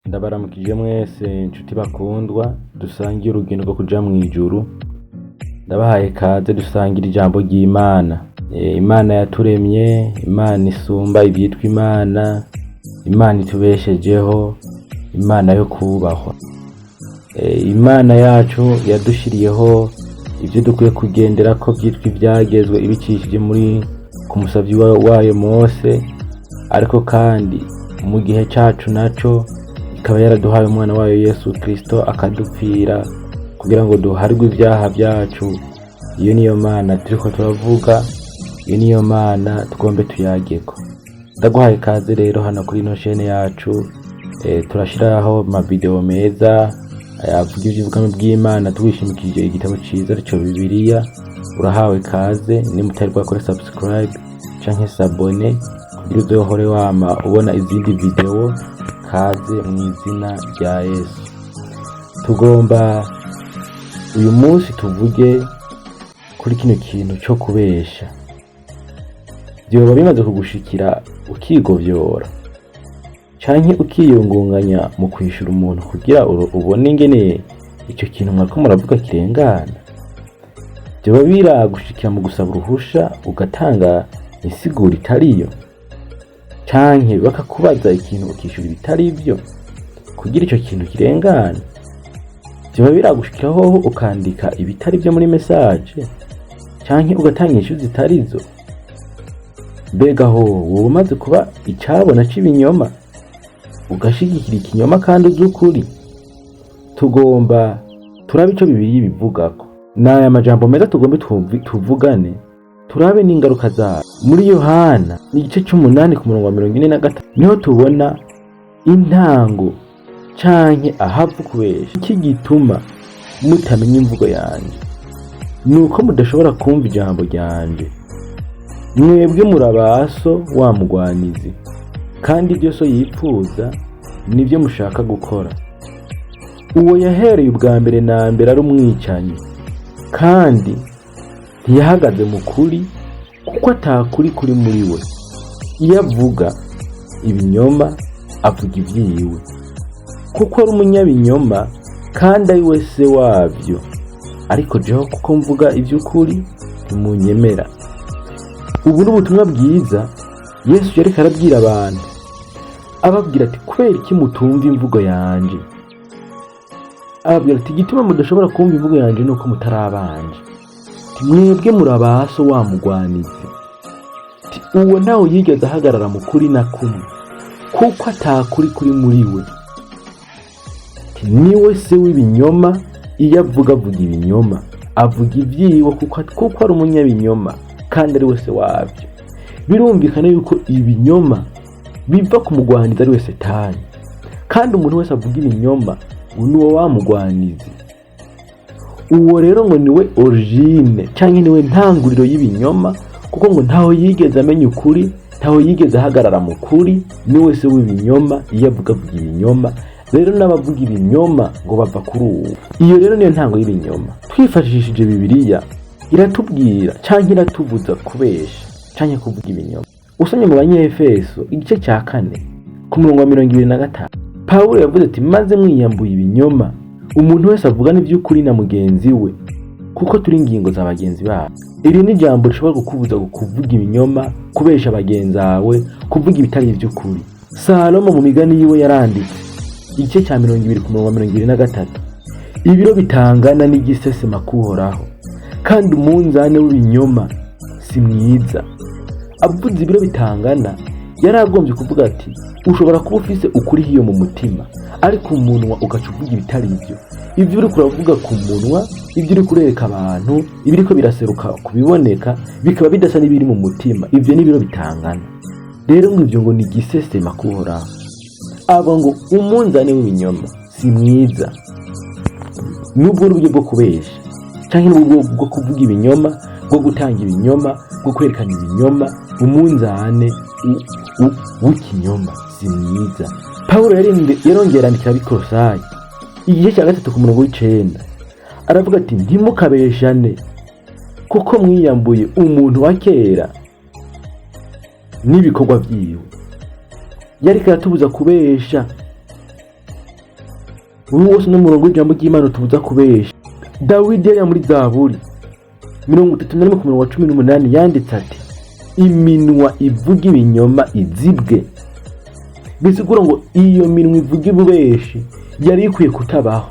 Ndabaramukije mwese inshuti bakundwa dusangiye urugendo rwo kuja mwijuru. Ndabahaye kaze dusangira ijambo ry'Imana. Imana yaturemye, Imana isumba ibyitwa Imana, Imana itubeshejeho, Imana yo kubahwa. Imana yacu yadushiriyeho ibyo dukwiye kugendera ko byitwa ibyagezwe ibicishije muri ku musavyi wayo Mose, ariko kandi mu gihe cacu naco ikaba yaraduhaye umwana wayo Yesu Kristo akadupfira kugira ngo duharwe ibyaha byacu. Iyo niyo Mana turiko turavuga, iyo niyo Mana tugombe tuyageko. Ndaguhaye kaze rero hano kuri ino chaîne yacu. Turashiraho ama video meza avuga ivy'ubwami bw'Imana twishimikije igitabo ciza cyo Bibiliya. Urahawe kaze, nimutari bwakora subscribe canke s'abone kugira uzohore wama ubona izindi video. Kaze mu izina rya Yesu. Tugomba uyu munsi tuvuge kuri kino kintu cyo kubesha. Byoba bimaze kugushikira ukigovyora canke ukiyungunganya mu kwishura umuntu kugira ubone ingene icyo kintu mwako muravuga kirengana. Byoba biragushikira mu gusaba uruhusha ugatanga insiguro itariyo, canke bakakubaza ikintu ukishura ibitari ivyo kugira icyo kintu kirengana. Byoba biragushikiraho ukandika ibitari byo muri message canke ugatanga inyishu zitarizo. Mbega ho wowe umaze kuba icabona c'ibinyoma ugashigikira ikinyoma kandi uzukuri? Tugomba turabe ico Bibiliya ibivugako. N'aya majambo meza tugombe tuvugane, turabe n'ingaruka zayo. Muri Yohana igice c'8 ku murongo wa 43 niho tubona intango canke ahavu kubesha. Iki gituma mutamenya imvugo yanje, nuko mudashobora kumva ijambo ryanje. Mwebge murabaso wa Murwanizi, kandi ibyo so yifuza nivyo mushaka gukora. Uwo yahereye ubwa mbere na mbere ari umwicanyi, kandi ntiyahagaze mu kuri, kuko atakuri kuri muri we. Iyo avuga ibinyoma avuga ivyiwe, kuko ari umunyabinyoma kandi ari we se wavyo. Ariko jeho kuko mvuga ivy'ukuri ntimunyemera. Ubu n'ubutumwa bwiza Yesu yariko arabwira abantu, ababwira ati kubera iki mutumva imvugo yanje? Ababwira ati igituma mudashobora kumva imvugo yanje nuko mutarabanje. Mwebwe murabaso wa Murwanizi. Uwo ntawe yigeze ahagarara mu kuri na kumwe, kuko atakuri kuri muri we. Niwe se w'ibinyoma. Iyo avuga ibinyoma avuga ivyiwe, kuko ari umunyabinyoma kandi ari we se wavyo. Birumvikana yuko ibinyoma biva ku Murwanizi ari we Satani, kandi umuntu wese avuga ibinyoma uwo wa Murwanizi. Uwo rero ngo niwe Origine canke niwe ntanguriro y'ibinyoma, kuko ngo ntaho yigeze amenya ukuri, ntaho yigeze ahagarara mu kuri. Niwe se w'ibinyoma. Iyo avuga ibinyoma rero n'abavuga ibinyoma ngo bava kuri uwo. Iyo rero niyo ntango y'ibinyoma. Twifashishije Bibiliya iratubwira canke iratubuza kubesha canke kuvuga ibinyoma. Usomye mu Abanyefeso igice ca 4 ku murongo wa 25, Pawulo yavuze ati maze mwiyambuye ibinyoma, umuntu wese avugana ivy'ukuri na mugenzi we, kuko turi ingingo za bagenzi babo. Iri ni ijambo rishobora kukubuza kuvuga ibinyoma, kubesha bagenzi bawe, kuvuga ibitari ivy'ukuri. Salomo mu migani yiwe yaranditse igice ca 20 ku murongo wa 23, ibiro bitangana n'igisesema kuhoraho, kandi umunzane w'ibinyoma si mwiza. Avuze ibiro bitangana yaragombye kuvuga ati ushobora kuba ufise ukuri hiyo mu mutima, ariko umunwa ugaca uvuga ibitari ivyo. Ivyo uri kuravuga ku munwa, ivyo uri kurereka abantu, ibiriko biraseruka kubiboneka bikaba bidasa n'ibiri mu mutima. Ivyo ni ibiro bitangana. Rero ngo ivyo ngo ni igisesema kuhoraho. Abo ngo umunzane w'ibinyoma si mwiza. Nubwo uburyo bwo kubesha canke n'ubwo bwo kuvuga ibinyoma, bwo gutanga ibinyoma, bwo kwerekana ibinyoma, umunzane w'ikinyoma si mwiza. Pawulo yarongera andikira abikorosayi igice cya 3 ku murongo w'9, aravuga ati ntimukabeshane, kuko mwiyambuye umuntu wa kera n'ibikorwa vyiwe. Yariko aratubuza kubesha ubu wose n'umurongo w'ijambo ry'Imana tubuza kubesha. Dawidi yari muri Zaburi 31:18 yanditse ati iminwa ivuga ibinyoma izibwe. Bisigura ngo iyo minwa ivuga ububeshi yari ikwiye kutabaho.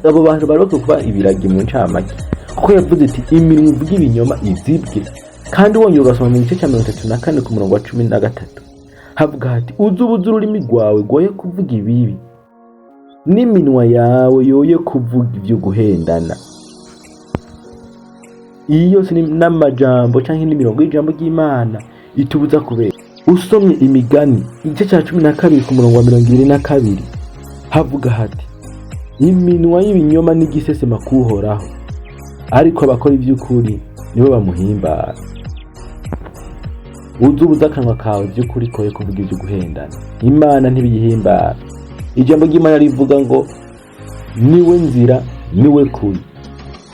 Abo bantu bari bakwiye kuba ibiragi mu ncamake, kuko yavuze ati iminwa ivuga ibinyoma izibwe. Kandi wongeye ugasoma mu gice cya 34 ku murongo wa 13 havuga hati uzubuza ururimi rwawe goye kuvuga ibibi n'iminwa yawe yoye kuvuga ibyo guhendana. Iyo si n'amajambo canke n'imirongo y'ijambo ry'Imana itubuza kubera. Usomye Imigani igice cya 12 ku murongo wa 22 havuga hati iminwa y'ibinyoma n'igisesema kuhoraho, ariko abakora iby'ukuri nibo bamuhimbara. Uzubuza akanwa kawe by'ukuri koye kuvuga ibyo guhendana, Imana ntibiyihimbara. Ijambo ry'Imana rivuga ngo niwe nzira niwe kuri.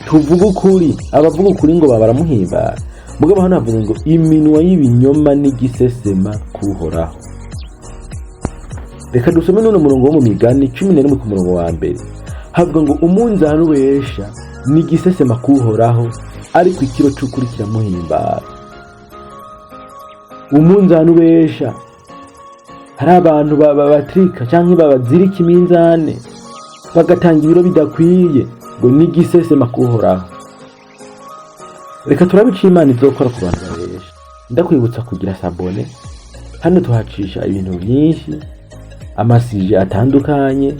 Tuvuga ukuri, abavuga ukuri ngo baramuhimbara. Mugabo hano havuga ngo iminwa y'ibinyoma n'igisesema kuhoraho. Reka dusome none umurongo wo mu Migani 11 ku murongo wa 1 havuga ngo umunzani ubesha n'igisesema kuhoraho, ariko ikiro cy'ukuri kiramuhimbara. Umunzani ubesha, hari abantu babatrika cyangwa babazirika iminzane bagatanga ibiro bidakwiye ngo n'igisesema kuhoraho. Reka turabica Imana izokora ku bantu babesha. Ndakwibutsa kugira sabone, hano tuhacisha ibintu byinshi, amasije atandukanye,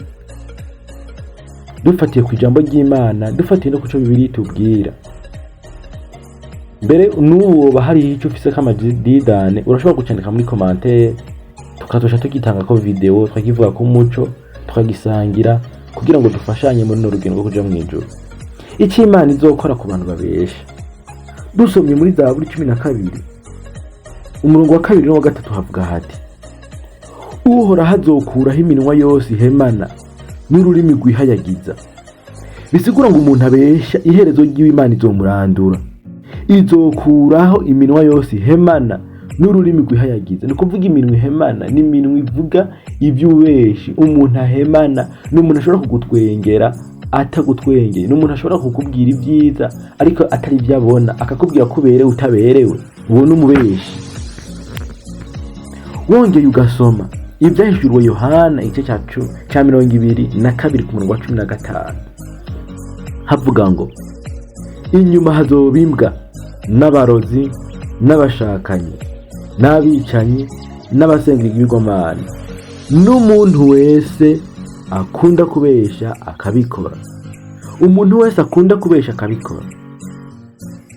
dufatiye ku ijambo ry'Imana, dufatiye no kuco Bibiliya itubwira. Mbere n'ubu bahari icyo ufise kamadidane urashobora gucandika muri commentaire, tukatosha tukitanga ko video twakivuga ko umuco tukagisangira kugira ngo dufashanye muri no rugendo rwo kuja mu ijuru. Iki Imana izokora ku bantu babesha. Dusomye muri Zaburi 12 umurongo wa 2 n'uwa 3 havuga hati uhora hazokuraho iminwa yose ihemana n'ururimi rwihayagiza. Bisigura ngo umuntu abesha iherezo ry'Imana izomurandura. Izokuraho iminwa yose ihemana n'ururimi rwihayagiza. Ni kuvuga iminwa ihemana ni iminwa ivuga iby'ubeshi. Umuntu ahemana n'umuntu ashobora kugutwengera atagutwengeye, n'umuntu ashobora kukubwira ibyiza ariko atari byabona, akakubwira kuberewe utaberewe, uwo n'umubeshi. Wongeye ugasoma ibyahishuriwe Yohana igice cya 22 ku murongo wa 15 havuga ngo inyuma hazoba imbwa n'abarozi n'abashakanyi n'abicanyi n'abasenga ibigirwamana n'umuntu wese akunda kubesha akabikora. Umuntu wese akunda kubesha akabikora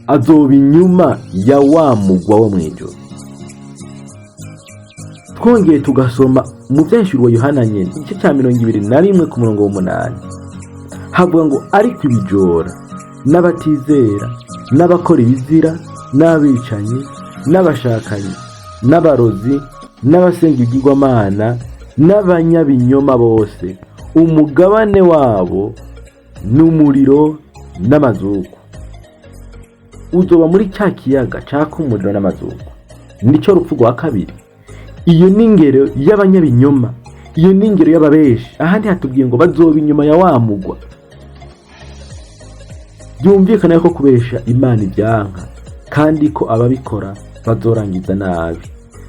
azoba inyuma ya wa mugwa wo mwijuru. Twongeye tugasoma mu byahishuriwe Yohana nyene igice cya 21 ku murongo wa 8 havuga ngo ariko ibijora n'abatizera n'abakora ibizira n'abicanyi n'abashakanyi n'abarozi n'abasenga ibigirwamana n'abanyabinyoma bose umugabane wabo n'umuriro n'amazuku. Uzoba muri cya kiyaga caka umuriro n'amazuku. Nico rupfu rwa kabiri. Iyo n'ingero y'abanyabinyoma, iyo n'ingero y'ababeshi. Ahandi hatubwiye ngo bazoba inyuma ya wa mugwa. Byumvikana ko kubesha Imana ibyanka kandi ko ababikora bazorangiza nabi.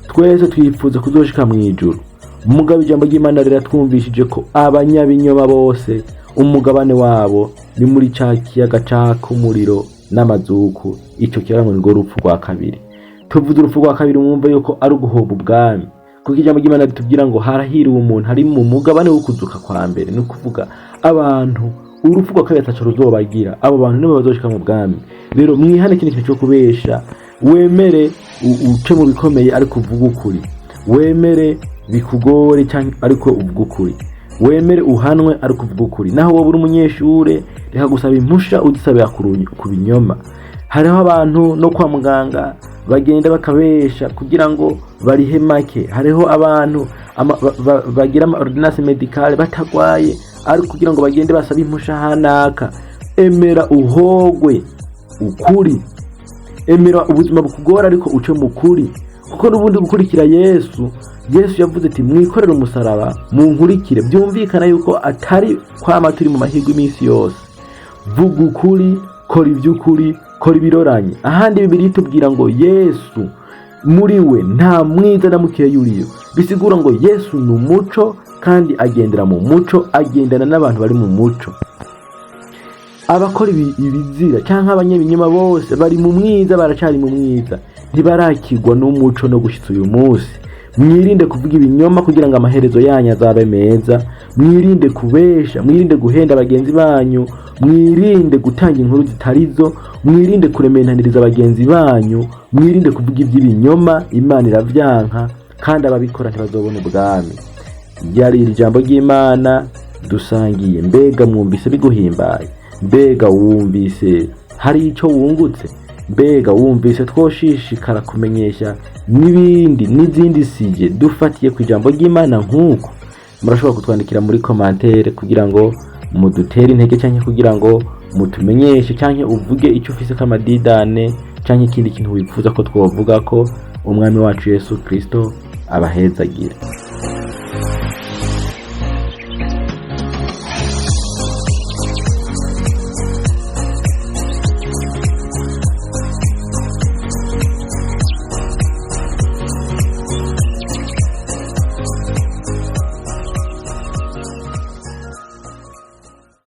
Twese twifuza kuzoshika mu ijuru. Umugabo ijambo ry'Imana riratwumvishije ko abanyabinyoma bose umugabane wabo ni muri cya kiyaga caka umuriro n'amazuku. Ico kirango ngo rupfu rwa kabiri. Tuvuze urupfu rwa kabiri mwumva yuko ari uguhoba ubwami, kuko ijambo ry'Imana ritubwira ngo harahiriwe umuntu hari mu mugabane wo kuzuka kwa mbere. Ni kuvuga abantu urupfu rwa kabiri ataco ruzobagira, abo bantu nibo bazoshika mu bwami. Rero mwihane kindi kintu cyo kubesha, wemere uce mu bikomeye ariko uvuga ukuri, wemere bikugore cyangwa ariko uvuga ukuri, wemere uhanwe ariko uvuga ukuri. Naho wowe uri umunyeshure reka gusaba impusha udusabira ku binyoma. Hariho abantu no kwa muganga bagenda bakabesha kugira ngo barihe make. Hariho abantu bagira ordonnance médicale batagwaye ari kugira ngo bagende basaba impusha hanaka. Emera uhogwe ukuri, emera ubuzima bukugora ariko uce mu kuri, kuko n'ubundi gukurikira Yesu Yesu yavuze ati mwikorere umusaraba munkurikire. Byumvikana yuko atari kwama turi mu mahirwe iminsi yose. Vuga ukuri, kora ivy'ukuri, kora ibiroranye. Ahandi Bibiliya itubwira ngo Yesu muri we nta mwiza na mukeya uriyo. Bisigura ngo Yesu ni umuco kandi agendera mu muco, agendana n'abantu bari mu muco. Abakora ibizira canke abanyebinyoma bose bari mu mwiza, baracari mu mwiza, ntibarakirwa n'umuco no gushitsa uyu munsi. Mwirinde kuvuga ibinyoma kugira ngo amaherezo yanyu azabe meza. Mwirinde kubesha, mwirinde guhenda bagenzi banyu, mwirinde gutanga inkuru zitarizo, mwirinde kurementaniriza bagenzi banyu, mwirinde kuvuga iby'ibinyoma. Imana iravyanka kandi ababikora ntibazobona ubwami. Ryari ijambo ry'Imana dusangiye. Mbega mwumvise biguhimbaye? Mbega wumvise hari ico wungutse? Mbega wumvise twoshishikara kumenyesha n'izindi sije dufatiye ku ijambo ry'Imana nk'uko? Murashobora kutwandikira muri commentaire kugira ngo mudutere intege canke kugira ngo mutumenyeshe canke uvuge icyo ufise kamadidane canke ikindi kintu wifuza ko twovuga ko. Umwami wacu Yesu Kristo abahezagire.